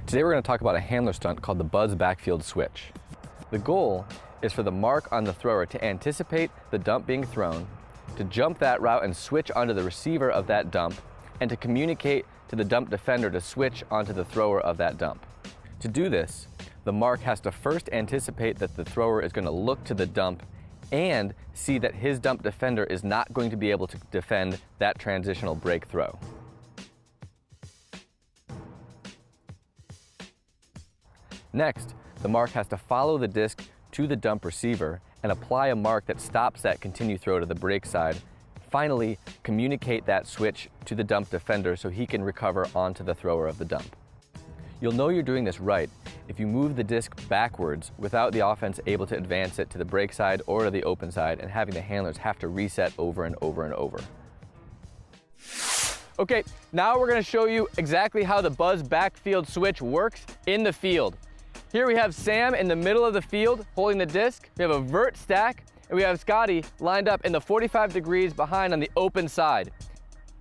Today we're going to talk about a handler stunt called the Buzz Backfield switch. The goal is for the mark on the thrower to anticipate the dump being thrown, to jump that route and switch onto the receiver of that dump, and to communicate to the dump defender to switch onto the thrower of that dump. To do this, the mark has to first anticipate that the thrower is going to look to the dump and see that his dump defender is not going to be able to defend that transitional break throw. Next, the mark has to follow the disc to the dump receiver and apply a mark that stops that continue throw to the break side. Finally, communicate that switch to the dump defender so he can recover onto the thrower of the dump. You'll know you're doing this right if you move the disc backwards without the offense able to advance it to the break side or to the open side and having the handlers have to reset over and over and over. Okay, now we're going to show you exactly how the Buzz Backfield switch works in the field. Here we have Sam in the middle of the field holding the disc. We have a vert stack, and we have Scotty lined up in the 45 degrees behind on the open side.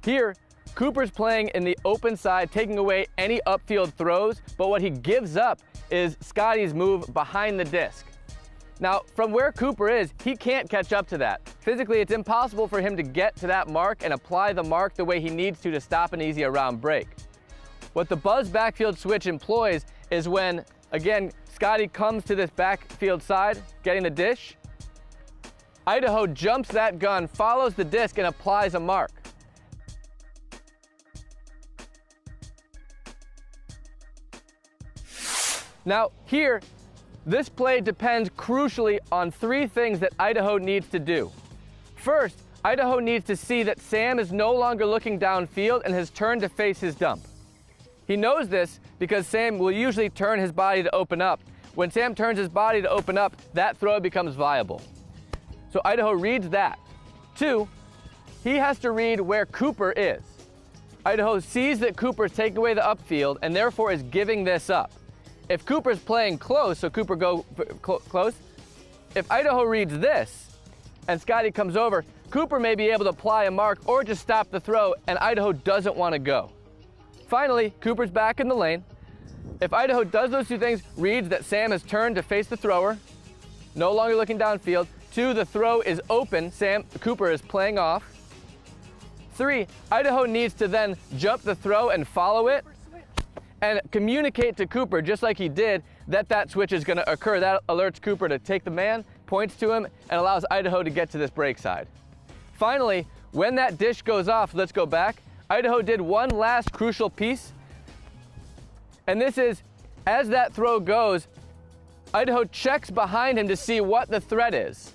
Here, Cooper's playing in the open side, taking away any upfield throws, but what he gives up is Scotty's move behind the disc. Now, from where Cooper is, he can't catch up to that. Physically, it's impossible for him to get to that mark and apply the mark the way he needs to stop an easy around break. What the Buzz Backfield switch employs is when, again, Scotty comes to this backfield side, getting the dish. Idaho jumps that gun, follows the disc, and applies a mark. Now here, this play depends crucially on three things that Idaho needs to do. First, Idaho needs to see that Sam is no longer looking downfield and has turned to face his dump. He knows this because Sam will usually turn his body to open up. When Sam turns his body to open up, that throw becomes viable. So Idaho reads that. Two, he has to read where Cooper is. Idaho sees that Cooper is taking away the upfield and therefore is giving this up. If Cooper's playing close, so Cooper go close, if Idaho reads this and Scotty comes over, Cooper may be able to apply a mark or just stop the throw, and Idaho doesn't want to go. Finally, Cooper's back in the lane. If Idaho does those two things, reads that Sam has turned to face the thrower, no longer looking downfield. Two, the throw is open, Cooper is playing off. Three, Idaho needs to then jump the throw and follow it and communicate to Cooper, just like he did, that that switch is going to occur. That alerts Cooper to take the man, points to him, and allows Idaho to get to this break side. Finally, when that dish goes off, let's go back. Idaho did one last crucial piece, and this is, as that throw goes, Idaho checks behind him to see what the threat is.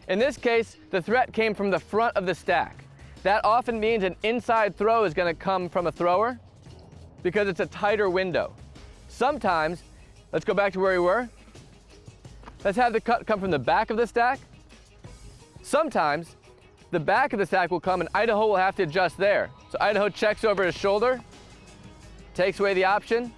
In this case, the threat came from the front of the stack. That often means an inside throw is going to come from a thrower because it's a tighter window. Sometimes, let's go back to where we were. Let's have the cut come from the back of the stack. Sometimes, the back of the stack will come and Idaho will have to adjust there. So Idaho checks over his shoulder, takes away the option,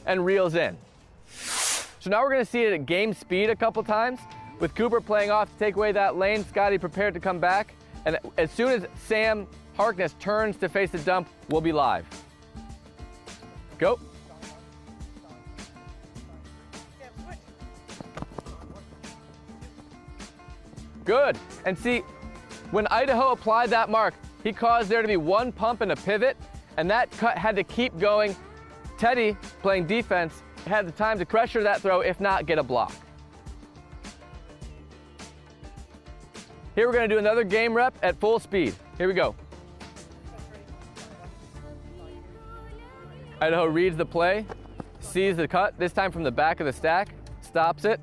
and reels in. So now we're going to see it at game speed a couple times, with Cooper playing off to take away that lane, Scotty prepared to come back, and as soon as Sam Harkness turns to face the dump, we'll be live. Go. Good. And see, when Idaho applied that mark, he caused there to be one pump and a pivot, and that cut had to keep going. Teddy, playing defense, had the time to pressure that throw, if not get a block. Here we're going to do another game rep at full speed. Here we go. Idaho reads the play, sees the cut, this time from the back of the stack, stops it,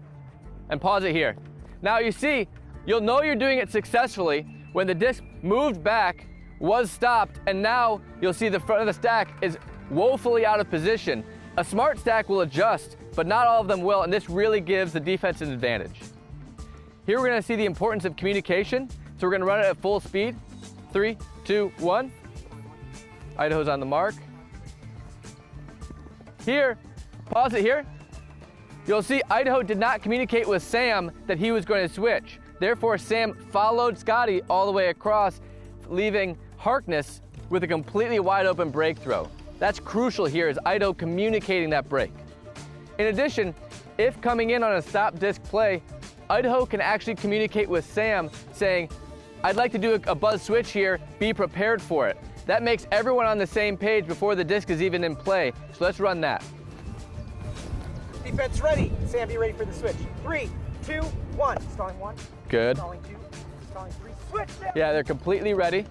and pause it here. Now you see, you'll know you're doing it successfully when the disc moved back, was stopped, and now you'll see the front of the stack is woefully out of position. A smart stack will adjust, but not all of them will, and this really gives the defense an advantage. Here we're going to see the importance of communication, so we're going to run it at full speed. 3, 2, 1. Idaho's on the mark. Here, pause it here. You'll see Idaho did not communicate with Sam that he was going to switch. Therefore, Sam followed Scotty all the way across, leaving Harkness with a completely wide open break throw. That's crucial here, is Idaho communicating that break. In addition, if coming in on a stop disc play, Idaho can actually communicate with Sam saying, I'd like to do a buzz switch here, be prepared for it. That makes everyone on the same page before the disc is even in play. So let's run that. Defense ready. Sam, be ready for the switch. 3, 2, 1. Stalling 1. Good. Stalling 2. Stalling 3. Switch. Yeah, they're completely ready.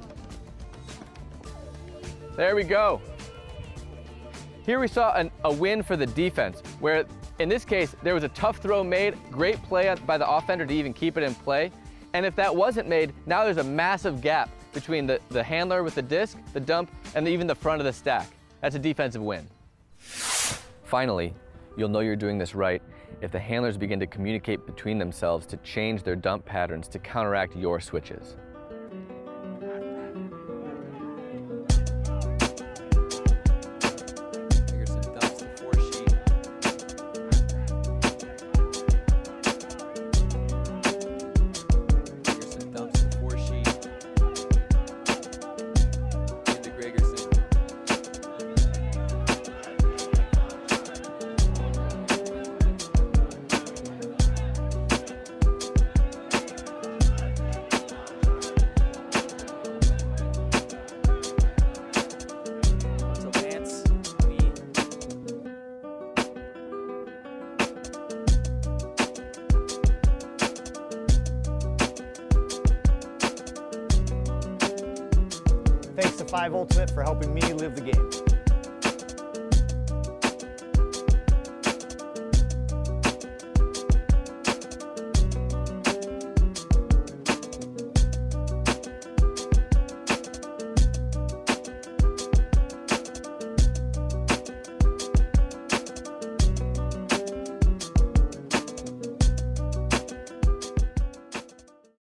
There we go. Here we saw a win for the defense, where in this case, there was a tough throw made, great play by the offender to even keep it in play. And if that wasn't made, now there's a massive gap between the handler with the disc, the dump, and even the front of the stack. That's a defensive win. Finally, you'll know you're doing this right if the handlers begin to communicate between themselves to change their dump patterns to counteract your switches. Thanks to 5 Ultimate for helping me live the game.